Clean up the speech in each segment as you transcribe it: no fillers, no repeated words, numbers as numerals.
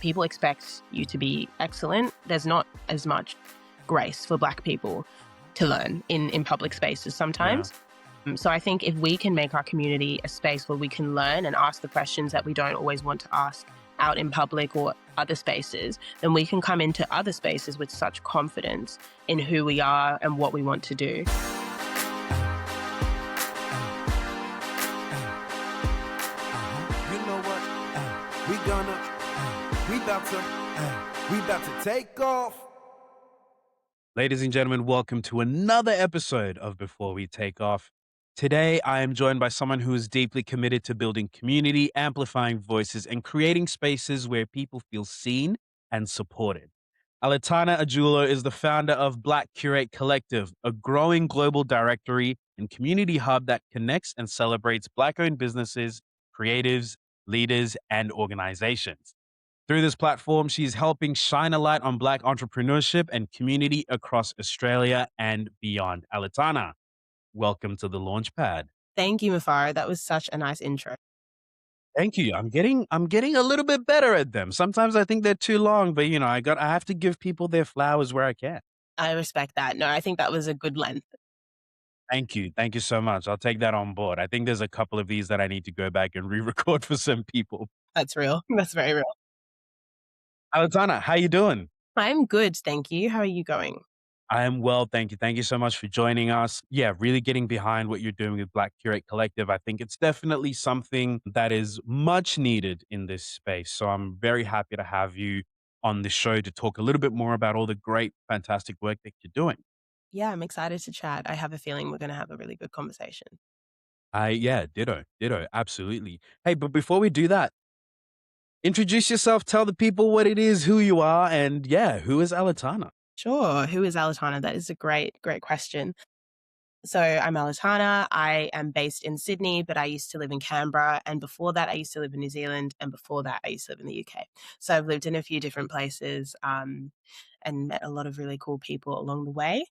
people expect you to be excellent. There's not as much grace for Black people to learn in public spaces sometimes. So I think if we can make our community a space where we can learn and ask the questions that we don't always want to ask out in public or other spaces, then we can come into other spaces with such confidence in who we are and what we want to do. You know what? We about to take off. Ladies and gentlemen, welcome to another episode of Before We Take Off. Today, I am joined by someone who is deeply committed to building community, amplifying voices, and creating spaces where people feel seen and supported. Aletana Ajulo is the founder of Black Curate Collective, a growing global directory and community hub that connects and celebrates Black-owned businesses, creatives, leaders, and organizations. Through this platform, she's helping shine a light on Black entrepreneurship and community across Australia and beyond. Aletana, welcome to the Launchpad. Thank you, Mafara. That was such a nice intro. Thank you. I'm getting a little bit better at them. Sometimes I think they're too long, but I have to give people their flowers where I can. I respect that. No, I think that was a good length. Thank you. Thank you so much. I'll take that on board. I think there's a couple of these that I need to go back and re-record for some people. That's real. That's very real. Aletana, how you doing? I'm good, thank you. How are you going? I am well, thank you. Thank you so much for joining us. Yeah, really getting behind what you're doing with Black Curate Collective. I think it's definitely something that is much needed in this space. So I'm very happy to have you on the show to talk a little bit more about all the great, fantastic work that you're doing. Yeah, I'm excited to chat. I have a feeling we're going to have a really good conversation. Ditto, absolutely. Hey, but before we do that, introduce yourself, tell the people what it is, who you are, and who is Aletana? Sure. Who is Aletana? That is a great question. So I'm Aletana. I am based in Sydney, but I used to live in Canberra. And before that, I used to live in New Zealand. And before that, I used to live in the UK. So I've lived in a few different places and met a lot of really cool people along the way.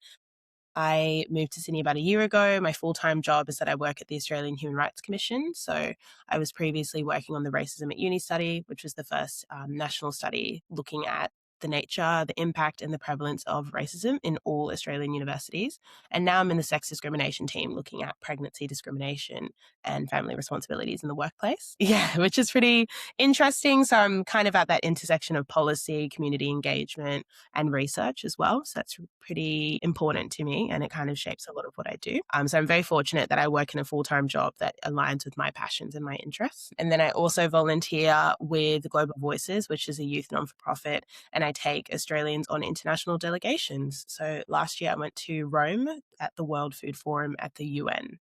I moved to Sydney about a year ago. My full-time job is that I work at the Australian Human Rights Commission. So I was previously working on the Racism at Uni study, which was the first national study looking at the nature, the impact and the prevalence of racism in all Australian universities. And now I'm in the sex discrimination team looking at pregnancy discrimination and family responsibilities in the workplace. Yeah, which is pretty interesting. So I'm kind of at that intersection of policy, community engagement and research as well. So that's pretty important to me and it kind of shapes a lot of what I do. So I'm very fortunate that I work in a full-time job that aligns with my passions and my interests. And then I also volunteer with Global Voices, which is a youth non-for-profit, and I take Australians on international delegations. So last year I went to Rome at the World Food Forum at the UN.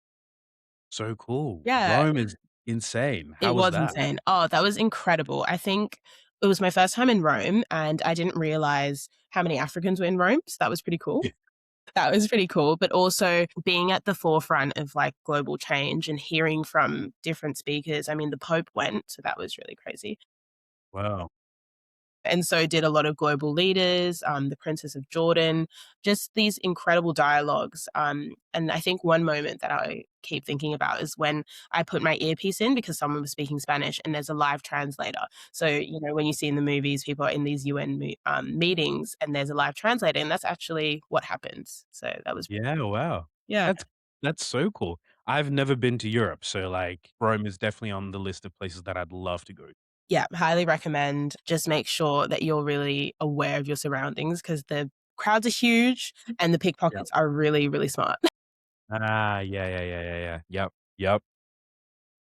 So cool. Yeah. Rome is insane. How It was that? insane. Oh, that was incredible. I think it was my first time in Rome and I didn't realize how many Africans were in Rome. So that was pretty cool. That was pretty cool. But also being at the forefront of like global change and hearing from different speakers. I mean, the Pope went, so that was really crazy. Wow. And so did a lot of global leaders, the Princess of Jordan, just these incredible dialogues. And I think one moment that I keep thinking about is when I put my earpiece in because someone was speaking Spanish and there's a live translator. So, when you see in the movies, people are in these UN meetings and there's a live translator and that's actually what happens. So that was... Yeah, wow. Yeah. That's so cool. I've never been to Europe, so Rome is definitely on the list of places that I'd love to go. Yeah, highly recommend. Just make sure that you're really aware of your surroundings because the crowds are huge and the pickpockets are really, really smart. Yeah. Yep.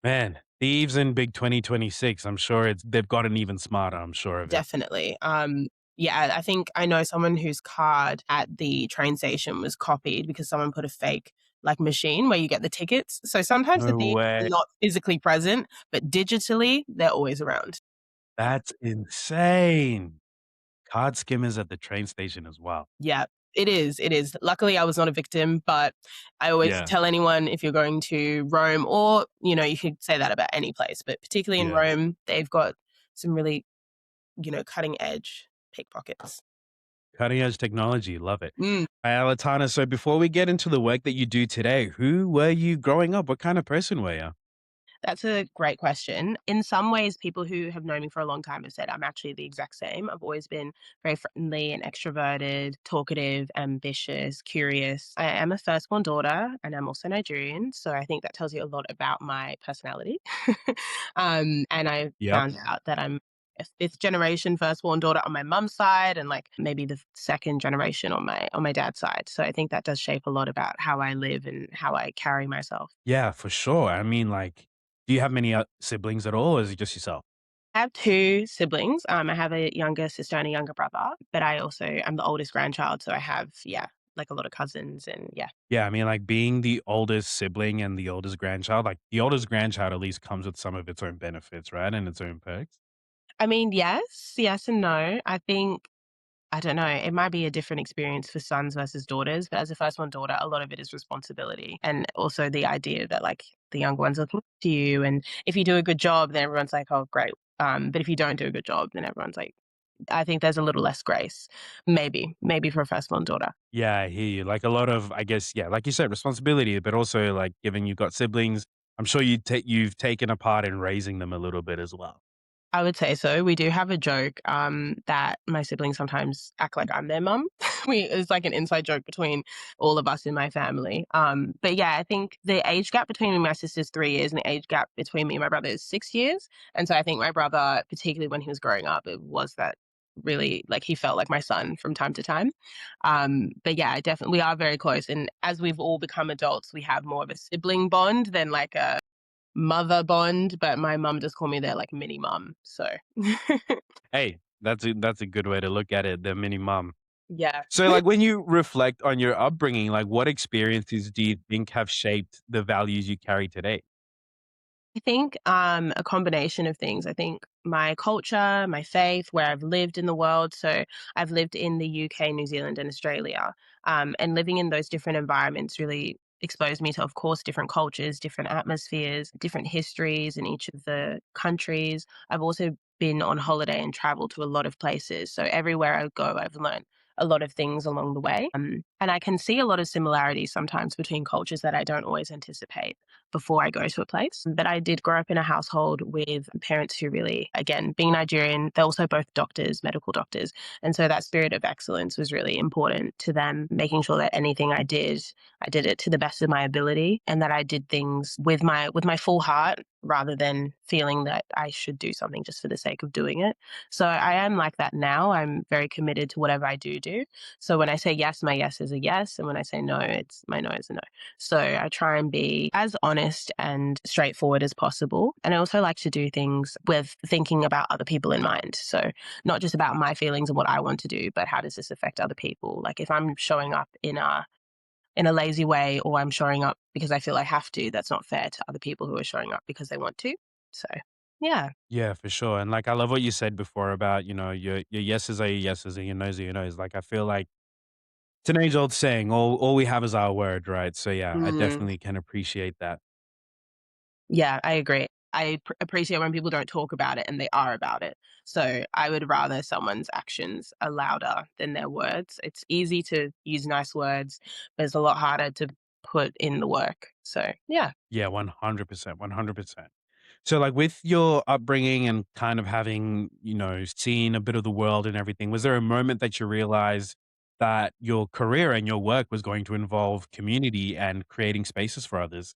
Man, thieves in big 2026. I'm sure they've gotten even smarter, I'm sure of it. Definitely. Yeah, I think I know someone whose card at the train station was copied because someone put a fake machine where you get the tickets. So sometimes the No thieves way. are not physically present, but digitally they're always around. That's insane. Card skimmers at the train station as well. Yeah, it is. It is. Luckily, I was not a victim, but I always tell anyone if you're going to Rome or, you could say that about any place, but particularly in Rome, they've got some really, cutting edge pickpockets. Cutting edge technology. Love it. Hi, Aletana. So before we get into the work that you do today, who were you growing up? What kind of person were you? That's a great question. In some ways, people who have known me for a long time have said I'm actually the exact same. I've always been very friendly and extroverted, talkative, ambitious, curious. I am a firstborn daughter and I'm also Nigerian. So I think that tells you a lot about my personality. And I Yep. found out that I'm a fifth generation firstborn daughter on my mum's side and like maybe the second generation on my dad's side. So I think that does shape a lot about how I live and how I carry myself. Yeah, for sure. I mean, like, do you have many siblings at all, or is it just yourself? I have 2 siblings. I have a younger sister and a younger brother, but I'm the oldest grandchild, so I have, yeah, like, a lot of cousins and yeah. Yeah, I mean, like, being the oldest sibling and the oldest grandchild, like, the oldest grandchild at least comes with some of its own benefits, right? And its own perks. I mean, yes and no. I don't know, it might be a different experience for sons versus daughters, but as a first-born daughter, a lot of it is responsibility, and also the idea that, like, the younger ones are looking up to you, and if you do a good job, then everyone's like, "Oh, great." But if you don't do a good job, then everyone's like I think there's a little less grace, maybe for a first-born daughter. Yeah, I hear you. Like, a lot of, I guess, yeah, like you said, responsibility, but also, like, given you've got siblings, I'm sure you've taken a part in raising them a little bit as well. I would say so. We do have a joke, that my siblings sometimes act like I'm their mum. It's like an inside joke between all of us in my family. But yeah, I think the age gap between me and my sister is 3 years, and the age gap between me and my brother is 6 years. And so I think my brother, particularly when he was growing up, it was that really like he felt like my son from time to time. But yeah, definitely we are very close. And as we've all become adults, we have more of a sibling bond than like a mother bond, but my mum does call me their, like, mini mum, so Hey, that's a good way to look at it, the mini mom. yeah. So, like, when you reflect on your upbringing, like, what experiences do you think have shaped the values you carry today? I think, a combination of things. I think my culture, my faith, where I've lived in the world. So I've lived in the UK, New Zealand, and Australia. And living in those different environments really exposed me to, of course, different cultures, different atmospheres, different histories in each of the countries. I've also been on holiday and traveled to a lot of places. So everywhere I go, I've learned a lot of things along the way. And I can see a lot of similarities sometimes between cultures that I don't always anticipate before I go to a place. But I did grow up in a household with parents who really, again, being Nigerian, they're also both doctors, medical doctors. And so that spirit of excellence was really important to them, making sure that anything I did it to the best of my ability and that I did things with my full heart rather than feeling that I should do something just for the sake of doing it. So I am like that now. I'm very committed to whatever I do. So when I say yes, my yes is a yes. And when I say no, it's my no is a no. So I try and be as honest and straightforward as possible. And I also like to do things with thinking about other people in mind. So not just about my feelings and what I want to do, but how does this affect other people? Like if I'm showing up in a lazy way or I'm showing up because I feel I have to, that's not fair to other people who are showing up because they want to. So yeah. Yeah, for sure. And, like, I love what you said before about, your yeses are your yeses and your nos are your nos. Like, I feel like it's an age-old saying, all we have is our word, right? So, yeah, I Mm. definitely can appreciate that. Yeah, I agree. I appreciate when people don't talk about it and they are about it. So I would rather someone's actions are louder than their words. It's easy to use nice words, but it's a lot harder to put in the work. So yeah. Yeah, 100%, 100%. So, like, with your upbringing and kind of having, seen a bit of the world and everything, was there a moment that you realized that your career and your work was going to involve community and creating spaces for others?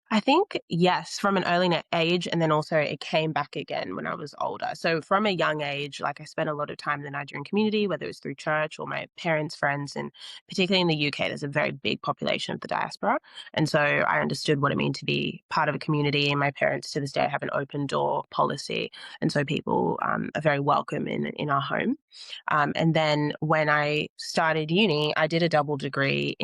I think yes, from an early age, and then also it came back again when I was older. So from a young age, like I spent a lot of time in the Nigerian community, whether it was through church or my parents' friends, and particularly in the UK, there's a very big population of the diaspora, and so I understood what it meant to be part of a community. And my parents, to this day, have an open door policy, and so people are very welcome in our home. And then when I started uni, I did a double degree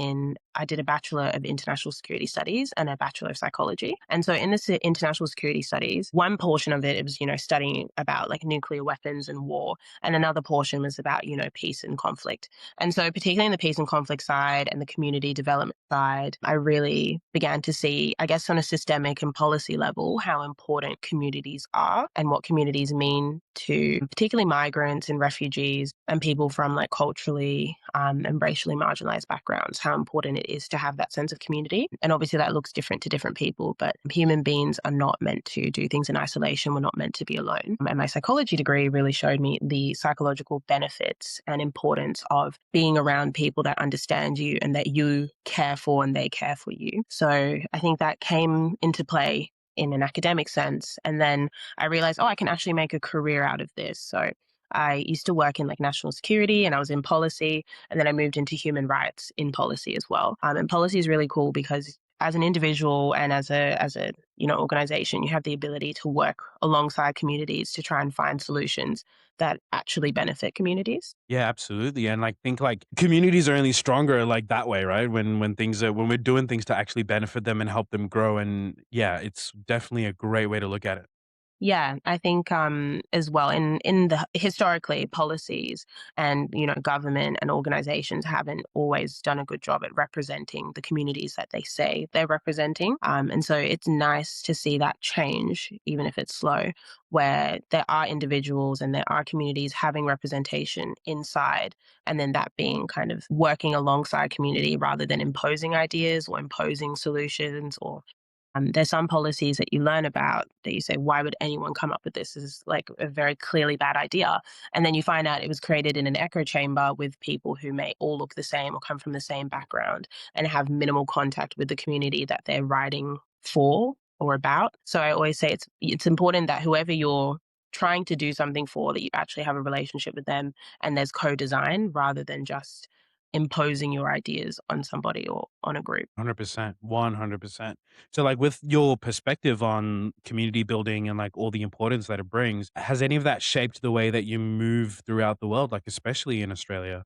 I did a Bachelor of International Security Studies and a Bachelor of Psychology. And so in this international security studies, one portion of it was, studying about like nuclear weapons and war. And another portion was about, peace and conflict. And so particularly in the peace and conflict side and the community development side, I really began to see, I guess on a systemic and policy level, how important communities are and what communities mean to particularly migrants and refugees and people from like culturally and racially marginalized backgrounds, how important it is to have that sense of community. And obviously that looks different to different people, but human beings are not meant to do things in isolation. We're not meant to be alone. And my psychology degree really showed me the psychological benefits and importance of being around people that understand you and that you care for and they care for you. So I think that came into play in an academic sense. And then I realized, I can actually make a career out of this. So I used to work in like national security and I was in policy, and then I moved into human rights in policy as well. And policy is really cool because as an individual and as a organization, you have the ability to work alongside communities to try and find solutions that actually benefit communities. Yeah, absolutely. And I think like communities are only stronger like that way, right? When things are when we're doing things to actually benefit them and help them grow. And yeah, it's definitely a great way to look at it. Yeah, I think as well in the historically policies and government and organizations haven't always done a good job at representing the communities that they say they're representing. And so it's nice to see that change, even if it's slow, where there are individuals and there are communities having representation inside, and then that being kind of working alongside community rather than imposing ideas or imposing solutions or there's some policies that you learn about that you say, why would anyone come up with this? This is like a very clearly bad idea. And then you find out it was created in an echo chamber with people who may all look the same or come from the same background and have minimal contact with the community that they're writing for or about. So I always say it's important that whoever you're trying to do something for, that you actually have a relationship with them and there's co-design rather than just imposing your ideas on somebody or on a group. 100%. 100%. So like with your perspective on community building and like all the importance that it brings, has any of that shaped the way that you move throughout the world, like especially in Australia?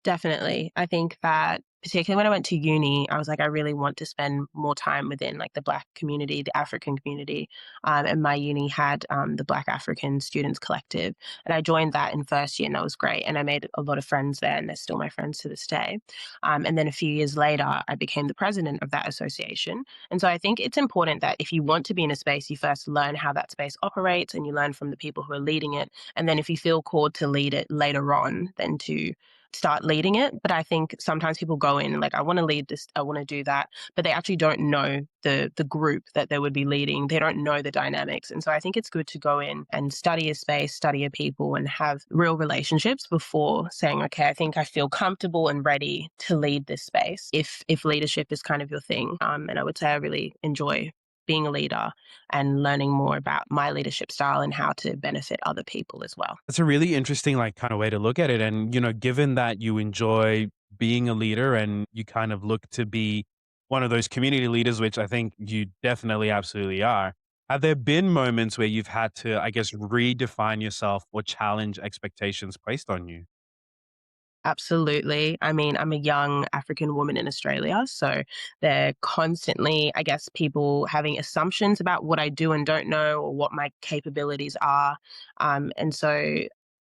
Definitely. I think that particularly when I went to uni, I was like, I really want to spend more time within like the Black community, the African community. And my uni had the Black African Students Collective. And I joined that in first year, and that was great. And I made a lot of friends there, and they're still my friends to this day. And then a few years later, I became the president of that association. And so I think it's important that if you want to be in a space, you first learn how that space operates and you learn from the people who are leading it. And then if you feel called to lead it later on, then to start leading it. But I think sometimes people go in and like, I want to lead this, I want to do that, but they actually don't know the group that they would be leading. They don't know the dynamics. And so I think it's good to go in and study a space, study a people, and have real relationships before saying, okay, I think I feel comfortable and ready to lead this space. If leadership is kind of your thing. And I would say I really enjoy being a leader and learning more about my leadership style and how to benefit other people as well. That's a really interesting, like, kind of way to look at it. And, given that you enjoy being a leader and you kind of look to be one of those community leaders, which I think you definitely absolutely are, have there been moments where you've had to, I guess, redefine yourself or challenge expectations placed on you? Absolutely. I mean, I'm a young African woman in Australia, so they're constantly, I guess, people having assumptions about what I do and don't know or what my capabilities are. And so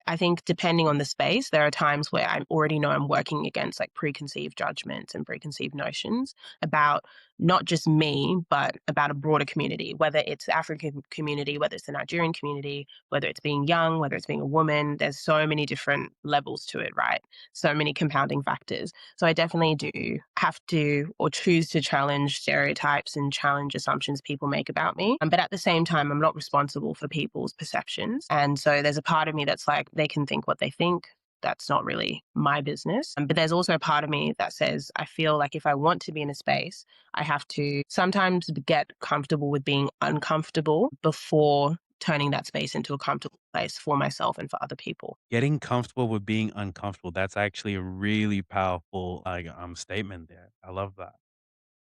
I think depending on the space, there are times where I already know I'm working against like preconceived judgments and preconceived notions about not just me, but about a broader community, whether it's the African community, whether it's the Nigerian community, whether it's being young, whether it's being a woman. There's so many different levels to it, right? So many compounding factors. So I definitely do have to or choose to challenge stereotypes and challenge assumptions people make about me. But at the same time, I'm not responsible for people's perceptions. And so there's a part of me that's like, they can think what they think. That's not really my business. But there's also a part of me that says, I feel like if I want to be in a space, I have to sometimes get comfortable with being uncomfortable before turning that space into a comfortable place for myself and for other people. Getting comfortable with being uncomfortable. That's actually a really powerful, like, statement there. I love that.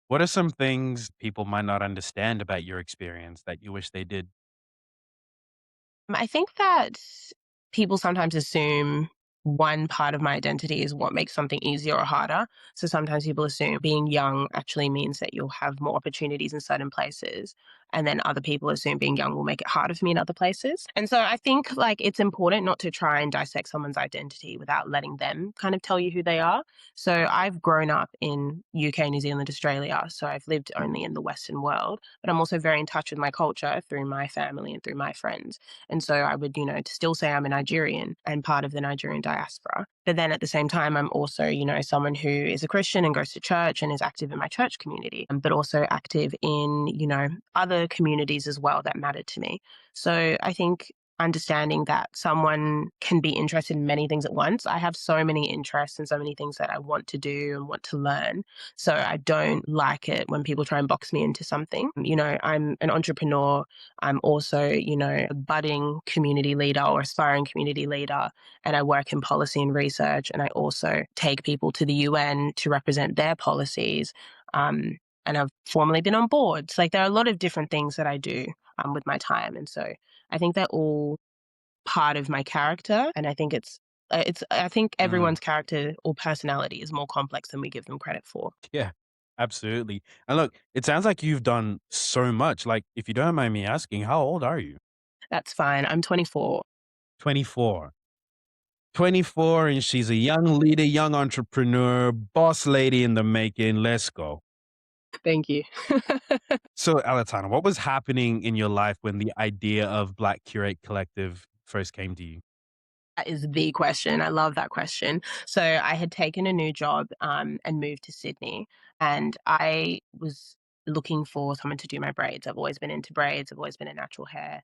What are some things people might not understand about your experience that you wish they did? I think that people sometimes assume one part of my identity is what makes something easier or harder. So sometimes people assume being young actually means that you'll have more opportunities in certain places. And then other people assume being young will make it harder for me in other places. And so I think like it's important not to try and dissect someone's identity without letting them kind of tell you who they are. So I've grown up in UK, New Zealand, Australia. So I've lived only in the Western world, but I'm also very in touch with my culture through my family and through my friends. And so I would, still say I'm a Nigerian and part of the Nigerian diaspora. But then at the same time, I'm also, someone who is a Christian and goes to church and is active in my church community, but also active in, other communities as well that matter to me. So I think understanding that someone can be interested in many things at once. I have so many interests and so many things that I want to do and want to learn. So I don't like it when people try and box me into something. I'm an entrepreneur. I'm also, a budding community leader or aspiring community leader. And I work in policy and research. And I also take people to the UN to represent their policies. And I've formerly been on boards. Like there are a lot of different things that I do with my time. And so I think they're all part of my character. And I think I think Mm, everyone's character or personality is more complex than we give them credit for. yeah, absolutely. And look, it sounds like you've done so much. Like, if you don't mind me asking, how old are you? That's fine. I'm 24. 24. 24, and she's a young leader, young entrepreneur, boss lady in the making. Let's go. Thank you. So, Aletana, what was happening in your life when the idea of Black Curate Collective first came to you? That is the question. I love that question. So I had taken a new job and moved to Sydney, and I was looking for someone to do my braids. I've always been into braids. I've always been a natural hair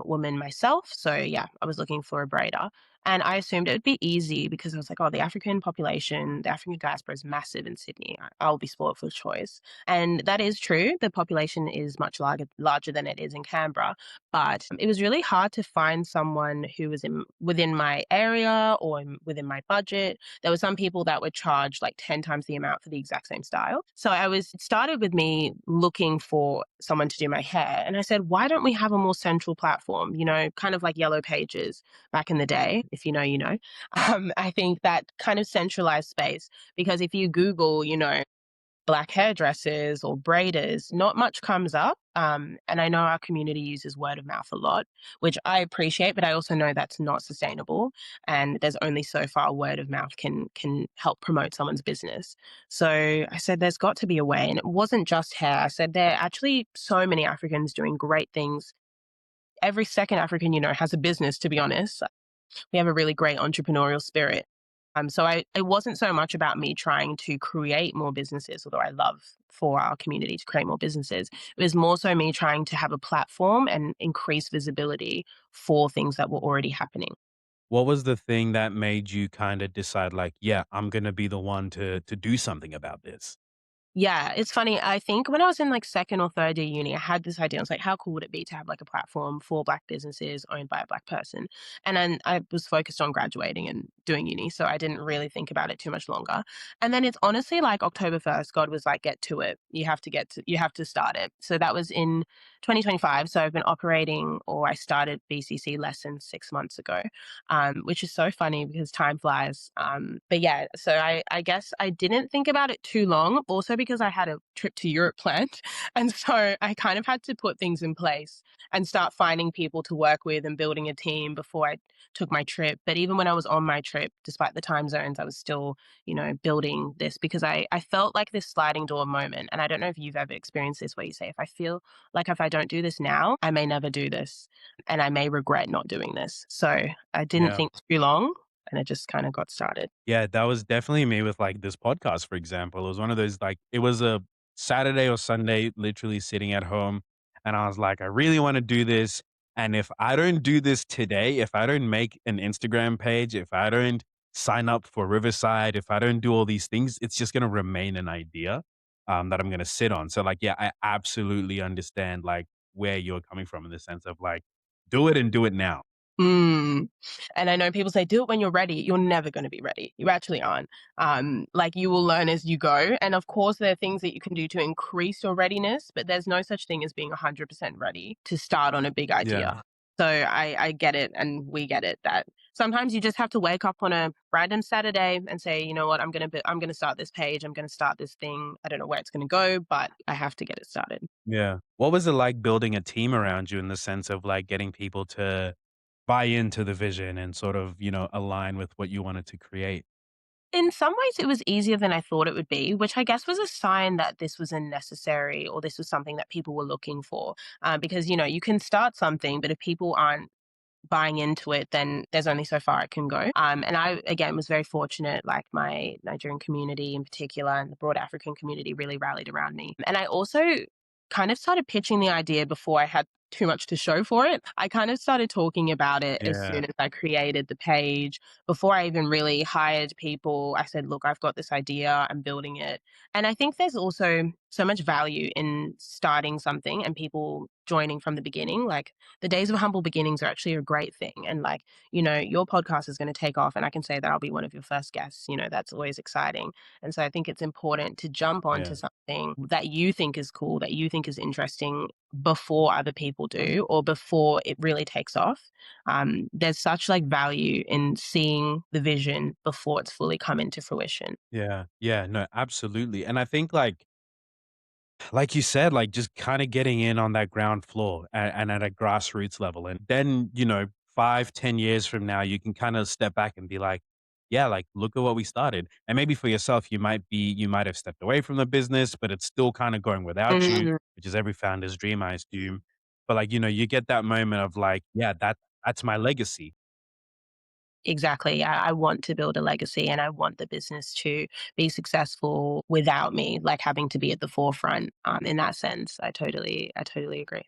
woman myself. So yeah, I was looking for a braider, and I assumed it would be easy because I was like, oh, the African population, the African diaspora is massive in Sydney. I'll be spoiled for choice, and that is true. The population is much larger than it is in Canberra. But it was really hard to find someone who was within my area or within my budget. There were some people that would charge like 10 times the amount for the exact same style. So it started with me looking for someone to do my hair. And I said, why don't we have a more central platform, kind of like Yellow Pages back in the day? If you know, you know. I think that kind of centralized space, because if you Google, black hairdressers or braiders, not much comes up. And I know our community uses word of mouth a lot, which I appreciate, but I also know that's not sustainable. And there's only so far word of mouth can help promote someone's business. So I said there's got to be a way. And it wasn't just hair. I said there are actually so many Africans doing great things. Every second African, has a business, to be honest. We have a really great entrepreneurial spirit. It wasn't so much about me trying to create more businesses, although I love for our community to create more businesses. It was more so me trying to have a platform and increase visibility for things that were already happening. What was the thing that made you kind of decide, like, yeah, I'm gonna be the one to do something about this? Yeah, it's funny. I think when I was in like second or third year uni, I had this idea. I was like, how cool would it be to have like a platform for Black businesses owned by a Black person? And then I was focused on graduating and doing uni. So I didn't really think about it too much longer. And then it's honestly like October 1st, God was like, get to it. You have to start it. So that was in 2025. So I've been operating, or I started BCC less than 6 months ago, which is so funny because time flies. But yeah, so I guess I didn't think about it too long, also because I had a trip to Europe planned. And so I kind of had to put things in place and start finding people to work with and building a team before I took my trip. But even when I was on my trip, despite the time zones, I was still, building this because I felt like this sliding door moment. And I don't know if you've ever experienced this where you say, if I feel like if I don't do this now, I may never do this and I may regret not doing this. So I didn't Yeah. think too long and it just kind of got started. Yeah, that was definitely me with, like, this podcast, for example. It was one of those, like, it was a Saturday or Sunday, literally sitting at home, and I was like, "I really wanna do this, and if I don't do this today, if I don't make an Instagram page, if I don't sign up for Riverside, if I don't do all these things, it's just gonna remain an idea, that I'm gonna sit on." So, like, yeah, I absolutely understand, like, where you're coming from in the sense of, like, do it and do it now. Mm. And I know people say, do it when you're ready. You're never going to be ready. You actually aren't. Like you will learn as you go. And of course, there are things that you can do to increase your readiness, but there's no such thing as being 100% ready to start on a big Yeah. idea. So I get it, and we get it that sometimes you just have to wake up on a random Saturday and say, you know what, I'm gonna start this page, I'm gonna start this thing. I don't know where it's gonna go, but I have to get it started. Yeah. What was it like building a team around you in the sense of like getting people to buy into the vision and sort of, align with what you wanted to create? In some ways, it was easier than I thought it would be, which I guess was a sign that this was a necessary or this was something that people were looking for. Because you can start something, but if people aren't buying into it, then there's only so far it can go. And I, again, was very fortunate, like my Nigerian community in particular and the broad African community really rallied around me. And I also kind of started pitching the idea before I had too much to show for it. I kind of started talking about it as Yeah. soon as I created the page. Before I even really hired people, I said, look, I've got this idea, I'm building it. And I think there's also so much value in starting something and people joining from the beginning. Like the days of humble beginnings are actually a great thing. And like, your podcast is going to take off and I can say that I'll be one of your first guests. That's always exciting. And so I think it's important to jump onto Yeah. something that you think is cool, that you think is interesting before other people do or before it really takes off. There's such like value in seeing the vision before it's fully come into fruition. Yeah. Yeah. No, absolutely. And I think like you said, like just kind of getting in on that ground floor and at a grassroots level. And then, 5, 10 years from now, you can kind of step back and be like, yeah, like look at what we started. And maybe for yourself, you might have stepped away from the business, but it's still kind of going without you, Mhm. which is every founder's dream, I assume. But like, you get that moment of like, yeah, that's my legacy. Exactly. I want to build a legacy and I want the business to be successful without me, like having to be at the forefront. In that sense, I totally agree.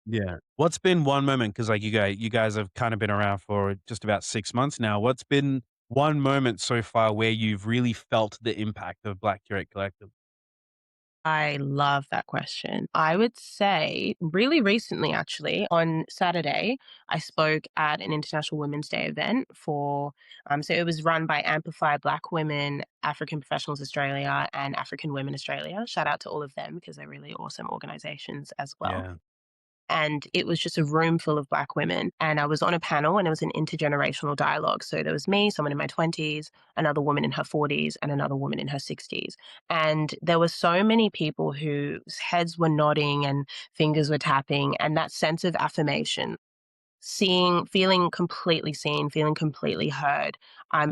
Yeah. What's been one moment? Because like you guys have kind of been around for just about 6 months now. What's been one moment so far where you've really felt the impact of Black Curate Collective? I love that question. I would say really recently, actually, on Saturday, I spoke at an International Women's Day event so it was run by Amplify Black Women, African Professionals Australia, and African Women Australia. Shout out to all of them because they're really awesome organizations as well. Yeah. And it was just a room full of Black women. And I was on a panel and it was an intergenerational dialogue. So there was me, someone in my 20s, another woman in her 40s, and another woman in her 60s. And there were so many people whose heads were nodding and fingers were tapping, and that sense of affirmation, feeling completely seen, feeling completely heard,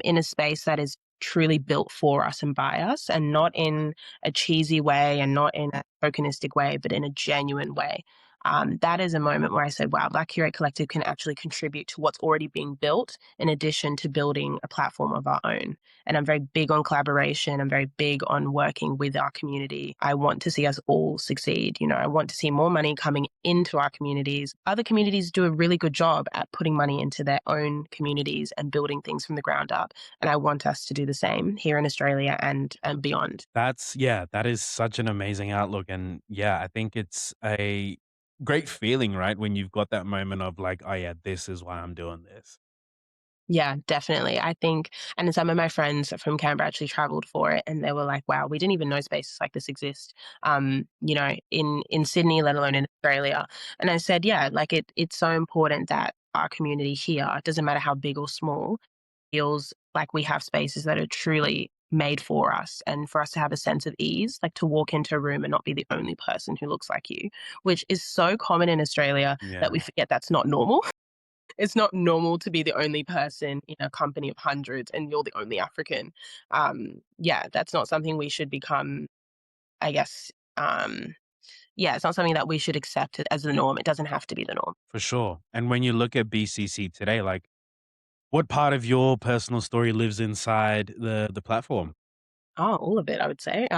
in a space that is truly built for us and by us, and not in a cheesy way and not in a tokenistic way, but in a genuine way. That is a moment where I said, wow, Black Curate Collective can actually contribute to what's already being built in addition to building a platform of our own. And I'm very big on collaboration. I'm very big on working with our community. I want to see us all succeed. I want to see more money coming into our communities. Other communities do a really good job at putting money into their own communities and building things from the ground up. And I want us to do the same here in Australia and beyond. That is such an amazing outlook. And yeah, I think it's a great feeling, right? When you've got that moment of like, oh yeah, this is why I'm doing this. Yeah, definitely. I think, and some of my friends from Canberra actually traveled for it, and they were like, "Wow, we didn't even know spaces like this exist." In Sydney, let alone in Australia. And I said, "Yeah, like it's so important that our community here, it doesn't matter how big or small, feels like we have spaces that are truly made for us, and for us to have a sense of ease, like to walk into a room and not be the only person who looks like you, which is so common in Australia that we Yeah, forget that's not normal." It's not normal to be the only person in a company of hundreds and you're the only African. Yeah, that's not something we should become, I guess. Yeah, it's not something that we should accept as the norm. It doesn't have to be the norm. for sure. And when you look at BCC today, like what part of your personal story lives inside the platform? Oh, all of it, I would say.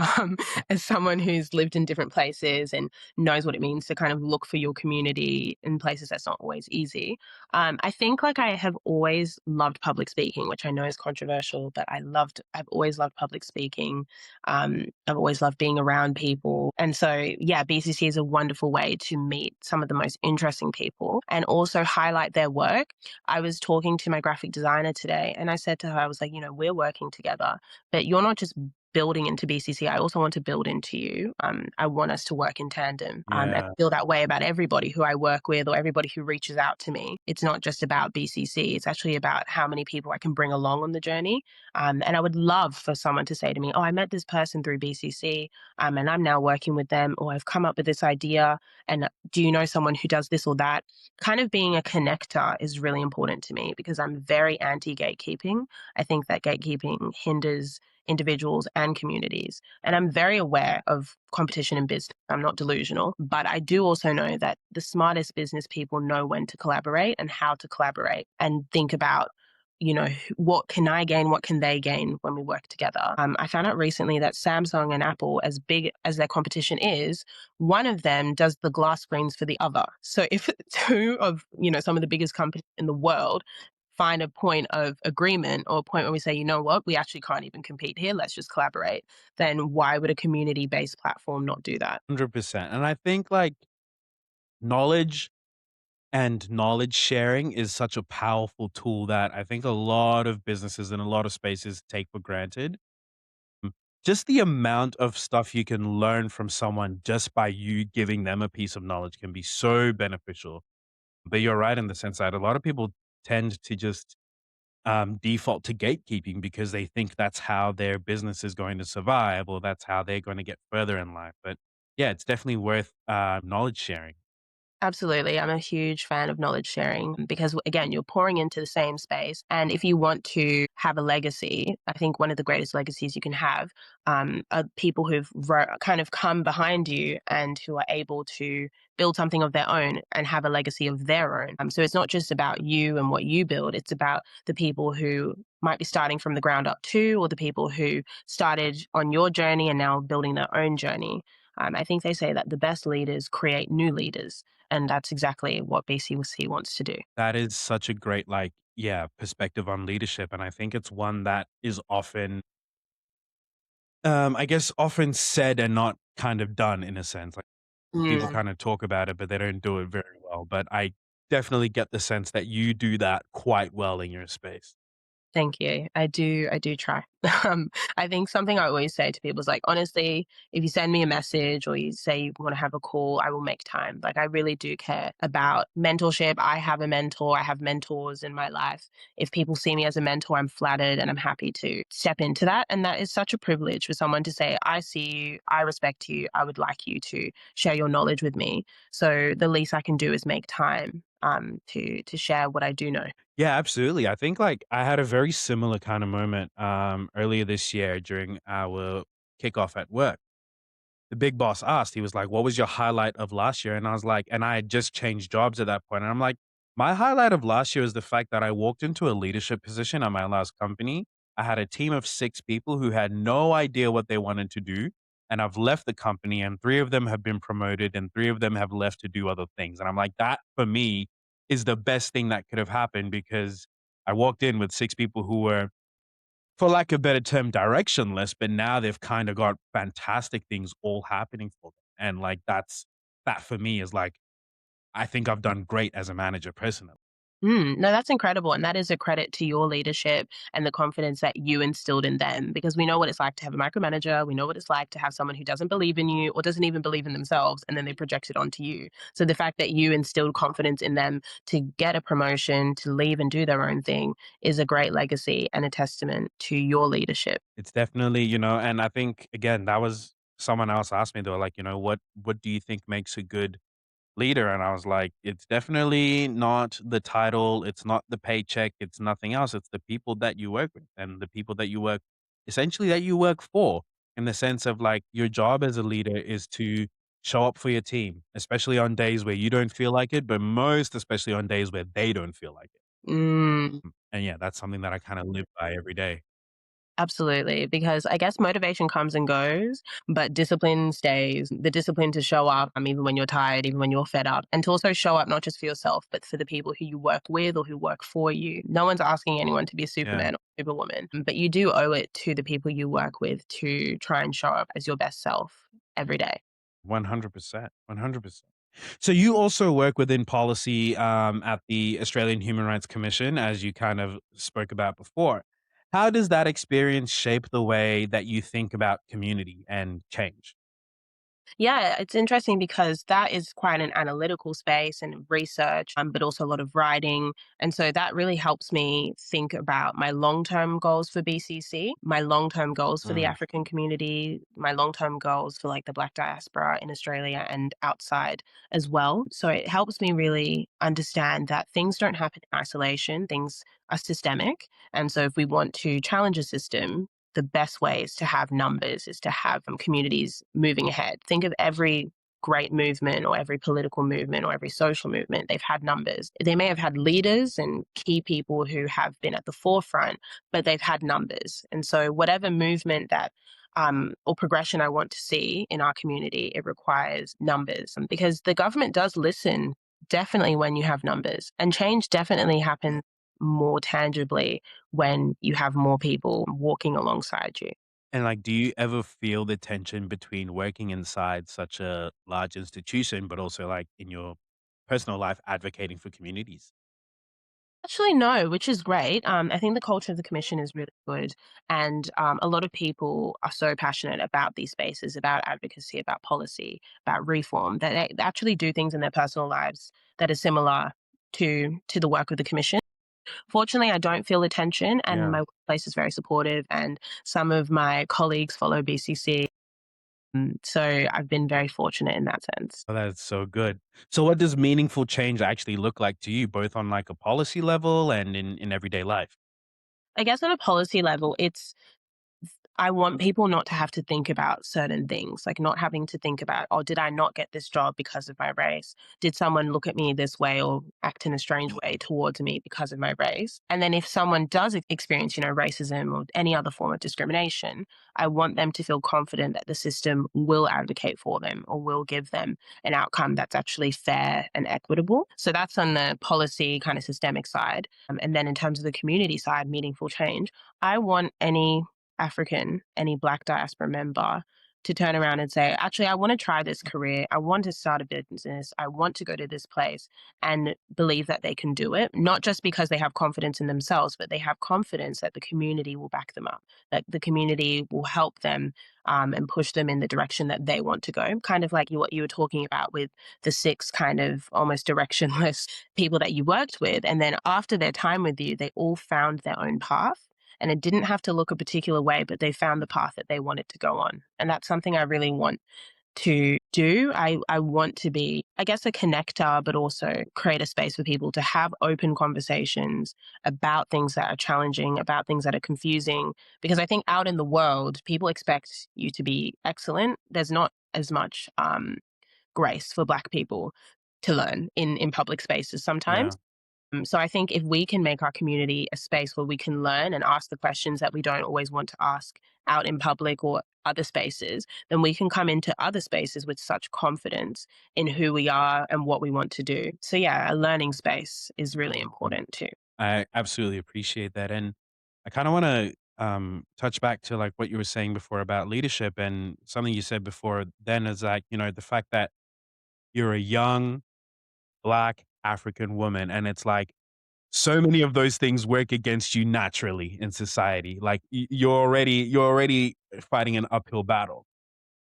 As someone who's lived in different places and knows what it means to kind of look for your community in places that's not always easy. I think like I have always loved public speaking, which I know is controversial, but I've always loved public speaking. I've always loved being around people. And so, yeah, BCC is a wonderful way to meet some of the most interesting people and also highlight their work. I was talking to my graphic designer today and I said to her, I was like, we're working together, but you're not just building into BCC, I also want to build into you. I want us to work in tandem, and I Yeah, feel that way about everybody who I work with or everybody who reaches out to me. It's not just about BCC, it's actually about how many people I can bring along on the journey. And I would love for someone to say to me, oh, I met this person through BCC, and I'm now working with them, or I've come up with this idea. And do you know someone who does this or that? Kind of being a connector is really important to me because I'm very anti gatekeeping. I think that gatekeeping hinders individuals and communities. And I'm very aware of competition in business. I'm not delusional, but I do also know that the smartest business people know when to collaborate and how to collaborate and think about, what can I gain? What can they gain when we work together? I found out recently that Samsung and Apple, as big as their competition is, one of them does the glass screens for the other. So if two of, some of the biggest companies in the world find a point of agreement or a point where we say, you know what, we actually can't even compete here, let's just collaborate, then why would a community based platform not do that? 100%. And I think like knowledge and knowledge sharing is such a powerful tool that I think a lot of businesses and a lot of spaces take for granted. Mm, Just the amount of stuff you can learn from someone just by you giving them a piece of knowledge can be so beneficial. But you're right in the sense that a lot of people tend to just default to gatekeeping because they think that's how their business is going to survive or that's how they're going to get further in life. But yeah, it's definitely worth knowledge sharing. Absolutely. I'm a huge fan of knowledge sharing because, again, you're pouring into the same space. And if you want to have a legacy, I think one of the greatest legacies you can have are people who've kind of come behind you and who are able to build something of their own and have a legacy of their own. So it's not just about you and what you build, it's about the people who might be starting from the ground up too, or the people who started on your journey and now building their own journey. I think they say that the best leaders create new leaders. And that's exactly what BCC wants to do. That is such a great, like, yeah, perspective on leadership. And I think it's one that is often, I guess, often said and not kind of done in a sense. Like people Mm. kind of talk about it, but they don't do it very well. But I definitely get the sense that you do that quite well in your space. Thank you. I do try. I think something I always say to people is like, honestly, if you send me a message or you say you want to have a call, I will make time. Like, I really do care about mentorship. I have a mentor. I have mentors in my life. If people see me as a mentor, I'm flattered and I'm happy to step into that. And that is such a privilege for someone to say, I see you, I respect you, I would like you to share your knowledge with me. So the least I can do is make time to share what I do know. Yeah, absolutely. I think like I had a very similar kind of moment earlier this year during our kickoff at work. The big boss asked, he was like, "What was your highlight of last year?" And I was like, and I had just changed jobs at that point, and I'm like, "My highlight of last year is the fact that I walked into a leadership position at my last company. I had a team of 6 people who had no idea what they wanted to do, and I've left the company, and 3 of them have been promoted, and 3 of them have left to do other things." And I'm like, "That, for me, is the best thing that could have happened because I walked in with 6 people who were, for lack of a better term, directionless, but now they've kind of got fantastic things all happening for them. And like that for me is like, I think I've done great as a manager personally. No, that's incredible. And that is a credit to your leadership and the confidence that you instilled in them because we know what it's like to have a micromanager. We know what it's like to have someone who doesn't believe in you or doesn't even believe in themselves and then they project it onto you. So the fact that you instilled confidence in them to get a promotion, to leave and do their own thing is a great legacy and a testament to your leadership. It's definitely, and I think again, that was someone else asked me, they were like, what do you think makes a good leader? And I was like, it's definitely not the title, it's not the paycheck, it's nothing else. It's the people that you work with and the people that you work essentially that you work for, in the sense of like your job as a leader is to show up for your team, especially on days where you don't feel like it, but most especially on days where they don't feel like it. Mm. And yeah, that's something that I kind of live by every day. Absolutely, because I guess motivation comes and goes, but discipline stays. The discipline to show up, even when you're tired, even when you're fed up, and to also show up not just for yourself, but for the people who you work with or who work for you. No one's asking anyone to be a Yeah. Superman or Superwoman, but you do owe it to the people you work with to try and show up as your best self every day. 100%. 100%. So you also work within policy at the Australian Human Rights Commission, as you kind of spoke about before. How does that experience shape the way that you think about community and change? Yeah, it's interesting because that is quite an analytical space and research, but also a lot of writing. And so that really helps me think about my long term goals for BCC, my long term goals for the Mm, African community, my long term goals for like the Black diaspora in Australia and outside as well. So it helps me really understand that things don't happen in isolation, things are systemic. And so if we want to challenge a system, the best way is to have numbers, is to have communities moving ahead. Think of every great movement or every political movement or every social movement. They've had numbers. They may have had leaders and key people who have been at the forefront, but they've had numbers. And so, whatever movement that or progression I want to see in our community, it requires numbers because the government does listen definitely when you have numbers, and change definitely happens more tangibly when you have more people walking alongside you. and, like, do you ever feel the tension between working inside such a large institution, but also, like, in your personal life advocating for communities? Actually, no, which is great. I think the culture of the commission is really good. And a lot of people are so passionate about these spaces, about advocacy, about policy, about reform, that they actually do things in their personal lives that are similar to the work of the commission. Fortunately, I don't feel the tension, and Yeah. my workplace is very supportive, and some of my colleagues follow BCC. So I've been very fortunate in that sense. Oh, that's so good. So what does meaningful change actually look like to you, both on, like, a policy level and in everyday life? I guess on a policy level, I want people not to have to think about certain things, like not having to think about, oh, did I not get this job because of my race? Did someone look at me this way or act in a strange way towards me because of my race? And then if someone does experience, racism or any other form of discrimination, I want them to feel confident that the system will advocate for them or will give them an outcome that's actually fair and equitable. So that's on the policy kind of systemic side. And then in terms of the community side, meaningful change, I want any Black diaspora member to turn around and say, actually, I want to try this career. I want to start a business. I want to go to this place and believe that they can do it, not just because they have confidence in themselves, but they have confidence that the community will back them up, that the community will help them and push them in the direction that they want to go. Kind of like what you were talking about with the six kind of almost directionless people that you worked with. And then after their time with you, they all found their own path and it didn't have to look a particular way, but they found the path that they wanted to go on. And that's something I really want to do. I want to be, I guess, a connector, but also create a space for people to have open conversations about things that are challenging, about things that are confusing. Because I think out in the world, people expect you to be excellent. There's not as much grace for Black people to learn in public spaces sometimes. Yeah. So I think if we can make our community a space where we can learn and ask the questions that we don't always want to ask out in public or other spaces, then we can come into other spaces with such confidence in who we are and what we want to do. So yeah, a learning space is really important too. I absolutely appreciate that, and I kinda wanna, touch back to, like, what you were saying before about leadership, and something you said before then is, like, the fact that you're a young Black African woman, and it's like so many of those things work against you naturally in society. Like you're already fighting an uphill battle.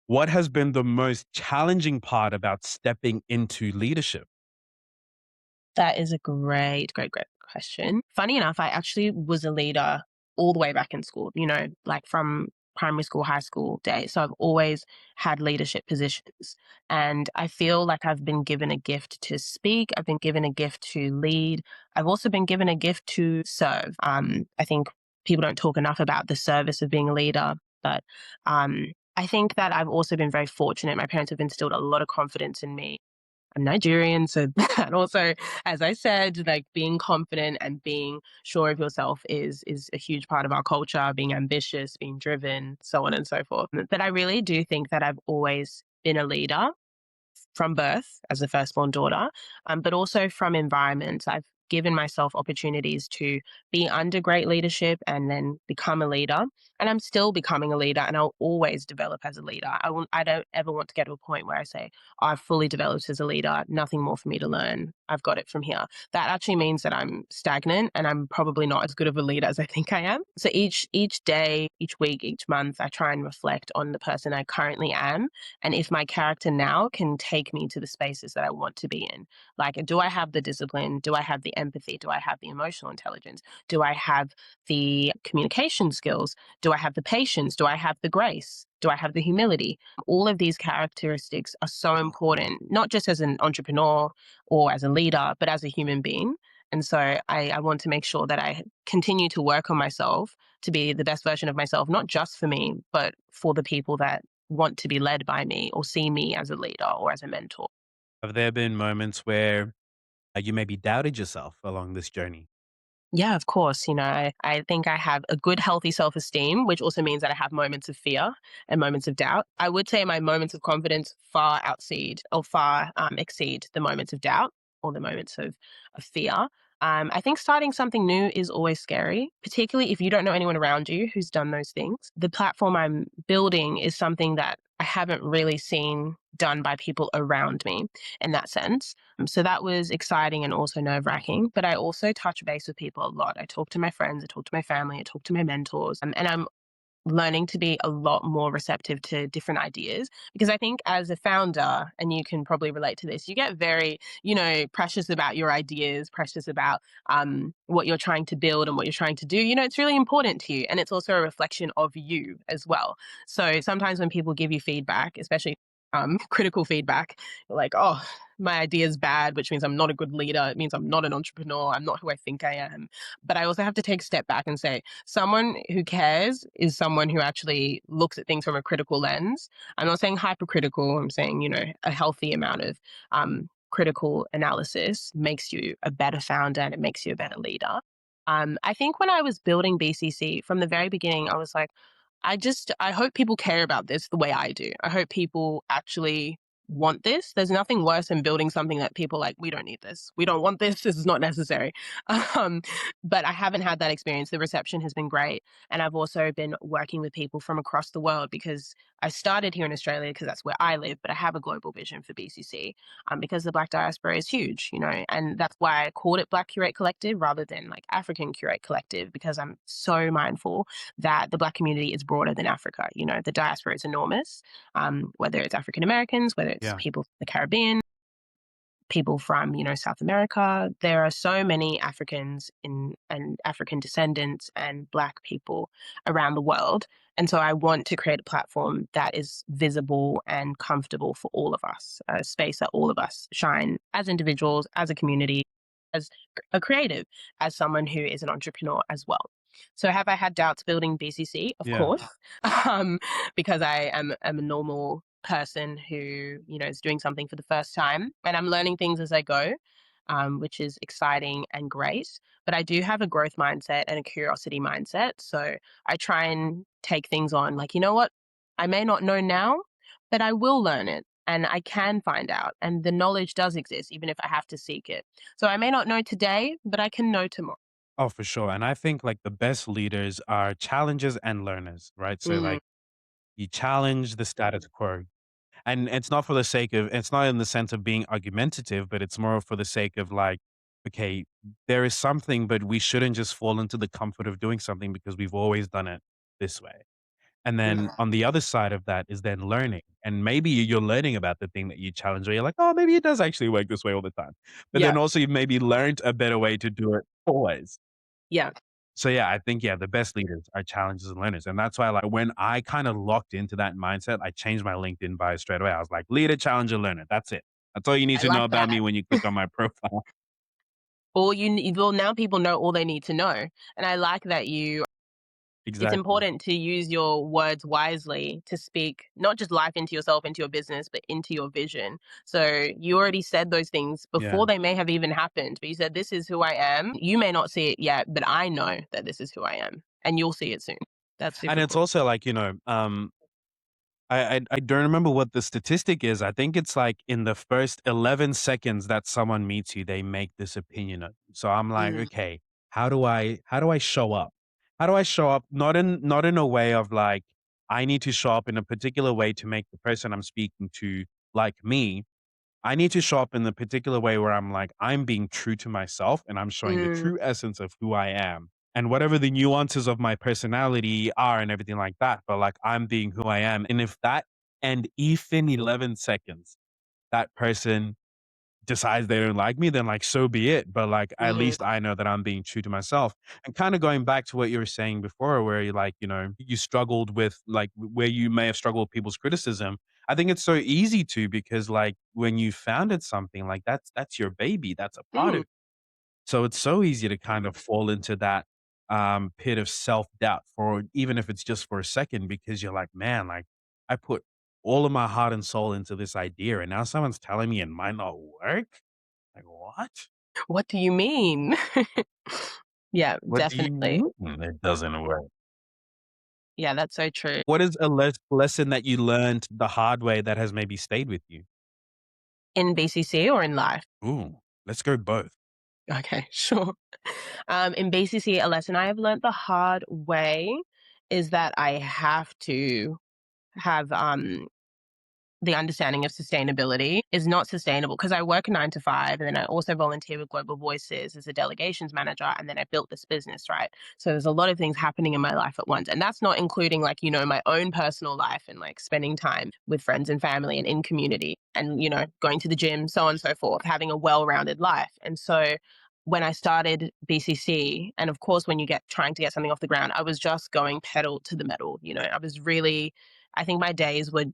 What has been the most challenging part about stepping into leadership? That is a great question. Funny enough, I actually was a leader all the way back in school, like from primary school, high school days. So I've always had leadership positions. And I feel like I've been given a gift to speak. I've been given a gift to lead. I've also been given a gift to serve. I think people don't talk enough about the service of being a leader, but I think that I've also been very fortunate. My parents have instilled a lot of confidence in me. I'm Nigerian, so that also, as I said, like being confident and being sure of yourself is a huge part of our culture, being ambitious, being driven, so on and so forth. But I really do think that I've always been a leader from birth as a firstborn daughter, but also from environments. I've given myself opportunities to be under great leadership and then become a leader. And I'm still becoming a leader, and I'll always develop as a leader. I don't ever want to get to a point where I say, oh, I've fully developed as a leader, nothing more for me to learn. I've got it from here. That actually means that I'm stagnant and I'm probably not as good of a leader as I think I am. So each day, each week, each month, I try and reflect on the person I currently am, and if my character now can take me to the spaces that I want to be in. Like, do I have the discipline? Do I have the empathy? Do I have the emotional intelligence? Do I have the communication skills? Do I have the patience? Do I have the grace? Do I have the humility? All of these characteristics are so important, not just as an entrepreneur or as a leader, but as a human being. And so I want to make sure that I continue to work on myself to be the best version of myself, not just for me, but for the people that want to be led by me or see me as a leader or as a mentor. Have there been moments where you maybe doubted yourself along this journey? Yeah, of course. I think I have a good, healthy self esteem, which also means that I have moments of fear and moments of doubt. I would say my moments of confidence far exceed the moments of doubt or the moments of fear. I think starting something new is always scary, particularly if you don't know anyone around you who's done those things. The platform I'm building is something that I haven't really seen done by people around me in that sense. So that was exciting and also nerve wracking. But I also touch base with people a lot. I talk to my friends, I talk to my family, I talk to my mentors, and I'm learning to be a lot more receptive to different ideas, because I think as a founder, and you can probably relate to this, you get very, precious about your ideas, precious about what you're trying to build and what you're trying to do. It's really important to you, and it's also a reflection of you as well. So sometimes when people give you feedback, especially critical feedback, like, oh, my idea is bad, which means I'm not a good leader. It means I'm not an entrepreneur. I'm not who I think I am. But I also have to take a step back and say, someone who cares is someone who actually looks at things from a critical lens. I'm not saying hypercritical. I'm saying, a healthy amount of critical analysis makes you a better founder and it makes you a better leader. I think when I was building BCC from the very beginning, I was like, I hope people care about this the way I do. I hope people actually want this. There's nothing worse than building something that people are like, we don't need this. We don't want this. This is not necessary. Um, but I haven't had that experience. The reception has been great. And I've also been working with people from across the world, because I started here in Australia because that's where I live, but I have a global vision for BCC, because the Black diaspora is huge, and that's why I called it Black Curate Collective rather than like African Curate Collective, because I'm so mindful that the Black community is broader than Africa. The diaspora is enormous, whether it's African Americans, whether it's Yeah. people from the Caribbean, people from South America. There are so many Africans and African descendants and Black people around the world, and so I want to create a platform that is visible and comfortable for all of us, a space that all of us shine as individuals, as a community, as a creative, as someone who is an entrepreneur as well. So have I had doubts building BCC? Of Yeah. course, because I am a normal person who is doing something for the first time, and I'm learning things as I go, which is exciting and great. But I do have a growth mindset and a curiosity mindset, so I try and take things on. Like, you know what, I may not know now, but I will learn it. And I can find out, and the knowledge does exist, even if I have to seek it. So I may not know today, but I can know tomorrow. Oh, for sure. And I think like the best leaders are challengers and learners, right? So Mm, like you challenge the status quo. And it's not in the sense of being argumentative, but it's more for the sake of like, okay, there is something, but we shouldn't just fall into the comfort of doing something because we've always done it this way. And then mm, on the other side of that is then learning. And maybe you're learning about the thing that you challenge, or you're like, oh, maybe it does actually work this way all the time. But yeah, then also you've maybe learned a better way to do it always. yeah, So yeah, I think, yeah, the best leaders are challengers and learners. And that's why like when I kind of locked into that mindset, I changed my LinkedIn bio straight away. I was like, leader, challenger, learner. That's it. That's all you need I to know like about me that. when you click on my profile. Well, now people know all they need to know, and I like that you it's Exactly. important to use your words wisely to speak not just life into yourself, into your business, but into your vision. So you already said those things Yeah. before they may have even happened, but you said, this is who I am. You may not see it yet, but I know that this is who I am, and you'll see it soon. That's And super it's cool. also like, I don't remember what the statistic is. I think it's like in the first 11 seconds that someone meets you, they make this opinion of you. So I'm like, Mm, okay, how do I show up? How do I show up not in a way of like I need to show up in a particular way to make the person I'm speaking to like me. I need to show up in the particular way where I'm like, I'm being true to myself and I'm showing the mm, true essence of who I am and whatever the nuances of my personality are and everything like that. But like, I'm being who I am. And if that, and if in 11 seconds, that person decides they don't like me, then like, so be it. But like, at mhm, least I know that I'm being true to myself. And kind of going back to what you were saying before, where you like, you struggled with like where you may have struggled with people's criticism. I think it's so easy to because like when you founded something like that's your baby, that's a part of mm. it. So it's so easy to kind of fall into that pit of self doubt for even if it's just for a second because you're like, man, like I put all of my heart and soul into this idea, and now someone's telling me it might not work. Like, what? What do you mean? Yeah, What do you definitely. mean it doesn't work? Yeah, that's so true. What is a lesson that you learned the hard way that has maybe stayed with you? In BCC or in life? Ooh, let's go both. Okay, sure. In BCC, a lesson I have learnt the hard way is that I have to have the understanding of sustainability is not sustainable because I work 9 to 5 and then I also volunteer with Global Voices as a delegations manager. And then I built this business, right? So there's a lot of things happening in my life at once. And that's not including like, my own personal life and like spending time with friends and family and in community and, going to the gym, so on and so forth, having a well rounded life. And so when I started BCC, and of course, when you get trying to get something off the ground, I was just going pedal to the metal. I was really, I think my days were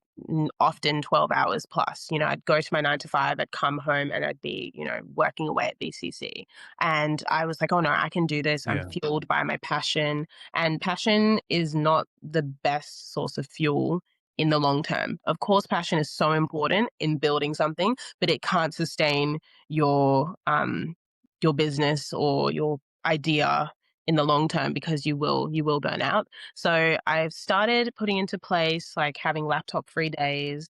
often 12 hours plus. I'd go to my 9 to 5, I'd come home and I'd be, working away at BCC. And I was like, oh no, I can do this. I'm Yeah, fueled by my passion. And passion is not the best source of fuel in the long term. Of course, passion is so important in building something, but it can't sustain your business or your idea in the long term because you will burn out. So I've started putting into place like having laptop free days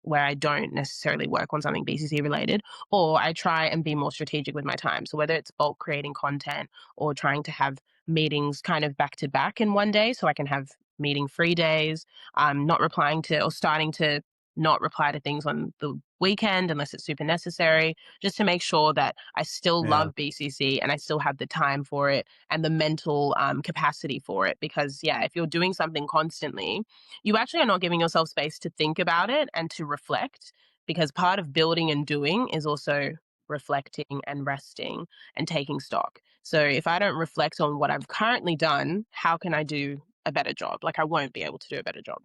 where I don't necessarily work on something BCC related, or I try and be more strategic with my time. So whether it's bulk creating content or trying to have meetings kind of back to back in one day so I can have meeting free days, not replying to or starting to not reply to things on the weekend unless it's super necessary, just to make sure that I still yeah, love BCC and I still have the time for it and the mental capacity for it. Because, yeah, if you're doing something constantly, you actually are not giving yourself space to think about it and to reflect, because part of building and doing is also reflecting and resting and taking stock. So if I don't reflect on what I've currently done, how can I do a better job? Like I won't be able to do a better job.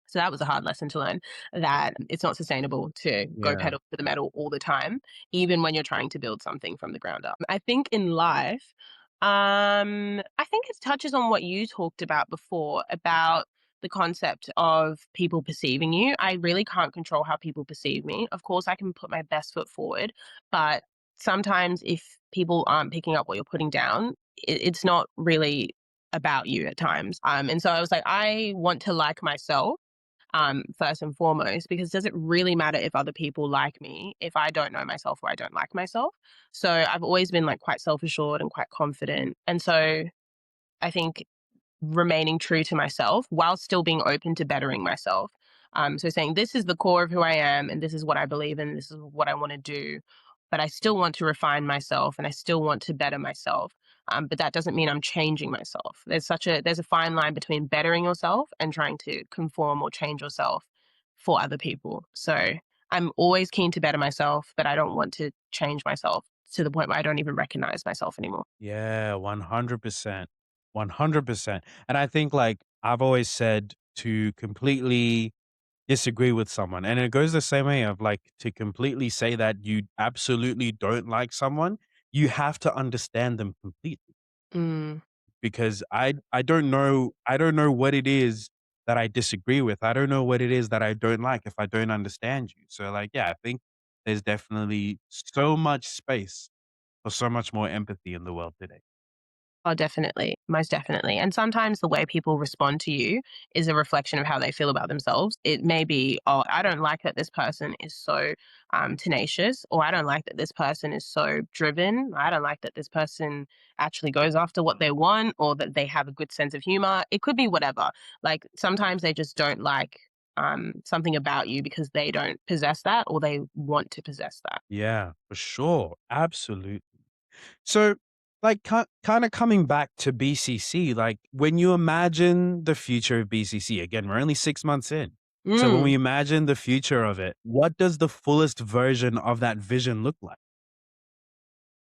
So that was a hard lesson to learn, that it's not sustainable to go yeah, pedal to the metal all the time, even when you're trying to build something from the ground up. I think in life, I think it touches on what you talked about before about the concept of people perceiving you. I really can't control how people perceive me. Of course, I can put my best foot forward, but sometimes if people aren't picking up what you're putting down, it's not really about you at times. And so I was like, I want to like myself first and foremost, because does it really matter if other people like me if I don't know myself or I don't like myself? So I've always been like quite self assured and quite confident. And so I think remaining true to myself while still being open to bettering myself. So saying this is the core of who I am and this is what I believe in, this is what I want to do, but I still want to refine myself and I still want to better myself. But that doesn't mean I'm changing myself. There's a fine line between bettering yourself and trying to conform or change yourself for other people. So I'm always keen to better myself, but I don't want to change myself to the point where I don't even recognize myself anymore. yeah, 100%. 100%. And I think like I've always said to completely disagree with someone. And it goes the same way of like to completely say that you absolutely don't like someone, you have to understand them completely Mm, because I don't know what it is that I disagree with. I don't know what it is that I don't like if I don't understand you. So like yeah, I think there's definitely so much space for so much more empathy in the world today. Oh, definitely. Most definitely. And sometimes the way people respond to you is a reflection of how they feel about themselves. It may be, oh, I don't like that this person is so tenacious, or I don't like that this person is so driven. I don't like that this person actually goes after what they want, or that they have a good sense of humor. It could be whatever. Like sometimes they just don't like something about you because they don't possess that, or they want to possess that. Yeah, for sure. Absolutely. So, like, kind of coming back to BCC, like, when you imagine the future of BCC, again, we're only 6 months in. So, when we Mm. imagine the future of it, what does the fullest version of that vision look like?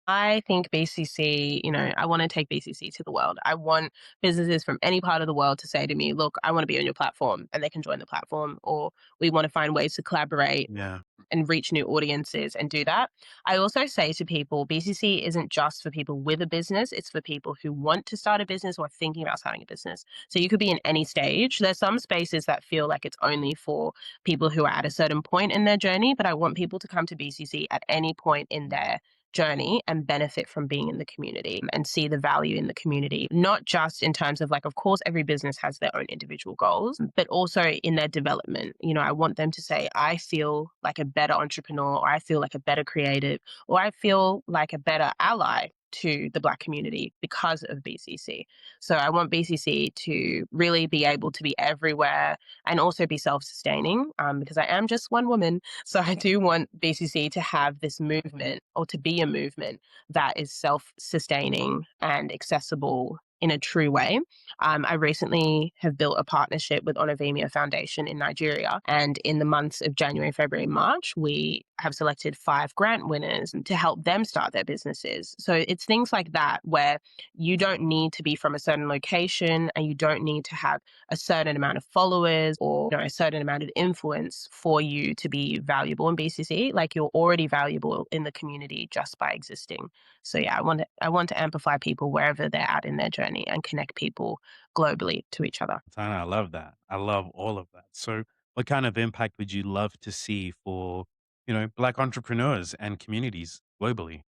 I think BCC, I want to take BCC to the world. I want businesses from any part of the world to say to me, look, I want to be on your platform, and they can join the platform, or we want to find ways to collaborate Yeah. and reach new audiences and do that. I also say to people, BCC isn't just for people with a business, it's for people who want to start a business or are thinking about starting a business. So you could be in any stage. There's some spaces that feel like it's only for people who are at a certain point in their journey, but I want people to come to BCC at any point in their journey and benefit from being in the community and see the value in the community, not just in terms of, like, of course every business has their own individual goals, but also in their development. I want them to say, I feel like a better entrepreneur, or I feel like a better creative, or I feel like a better ally to the Black community because of BCC. So I want BCC to really be able to be everywhere and also be self-sustaining, because I am just one woman. So I do want BCC to have this movement, or to be a movement that is self-sustaining and accessible in a true way. I recently have built a partnership with Onavimia Foundation in Nigeria, and in the months of January, February, March, we have selected 5 grant winners to help them start their businesses. So it's things like that where you don't need to be from a certain location, and you don't need to have a certain amount of followers, or a certain amount of influence for you to be valuable in BCC. Like, you're already valuable in the community just by existing. So yeah, I want to amplify people wherever they're at in their journey and connect people globally to each other. Tana, I love that. I love all of that. So, what kind of impact would you love to see for, Black entrepreneurs and communities globally?